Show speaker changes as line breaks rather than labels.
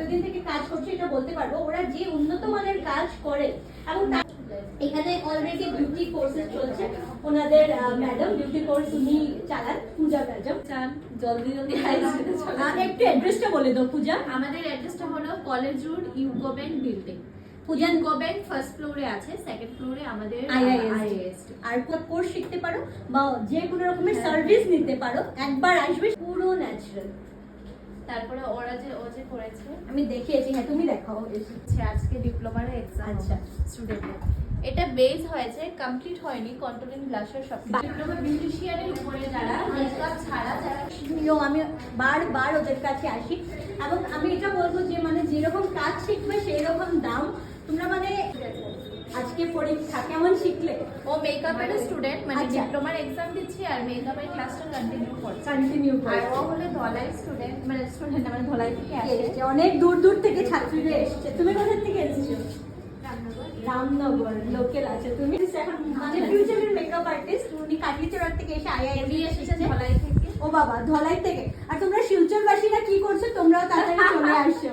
কতদিন থেকে কাজ করছে এটা বলতে পারবো। ওরা যে উন্নত মানের কাজ করে এবং এখানে অলরেডি বিউটি কোর্সেস চলছে। ওনাদের ম্যাডাম বিউটি কোর্স উনি চালান, পূজা ম্যাডাম।
জলদি
একটু অ্যাড্রেসটা বলে দাও পূজা।
আমাদের অ্যাড্রেসটা হলো college road UCO bank building.
Puja
UCO bank first ফ্লোরে আছে, সেকেন্ড ফ্লোরে আমাদের
আইআইএস। আর কোর্স শিখতে পারো বা যে কোনো রকমের সার্ভিস নিতে পারো, একবার আসবে, পুরো ন্যাচারাল।
তারপরে ও যে করেছে
আমি দেখিয়েছি, হ্যাঁ তুমি দেখাও।
আজকে ডিপ্লোমার এক্সাম।
আচ্ছা,
স্টুডেন্টদের এটা বেস হয়েছে, কমপ্লিট হয়নি, কন্ট্রোলিং ব্লাশার সব ডিপ্লোমা বিউটিশিয়ানের উপরে যারা মেকআপ ছাড়া যারা।
আমি বারবার ওদের কাছে আসি এবং আমি এটা বলবো যে মানে যেরকম কাজ শিখবে সেই রকম দাম। তোমরা মানে আজকে পরীক্ষা কেমন শিখলে?
ও মেকআপের স্টুডেন্ট, মানে
আচ্ছা।
ডিপ্লোমার এক্সাম দিচ্ছি আর মেকআপের ক্লাসটা কন্টিনিউ করছে। আর ও হলো ধলাই স্টুডেন্ট, মানে স্টুডেন্ট মানে ধলাই থেকে আসে।
অনেক দূর দূর থেকে ছাত্রীরা এসেছে। তুমি কোথা থেকে এসেছো? রামনগর লোকেল আছে। তুমি এখন মানে ফিউচারের মেকআপ আর্টিস্ট। উনি কাটলিচড়ার থেকে এসে আইআইএম
এসেছে ধলাই থেকে।
ও বাবা, ধলাই থেকে। আর তোমরা শিলচরবাসীরা কি করছো? তোমরাও তাড়াতাড়ি চলে আসছো।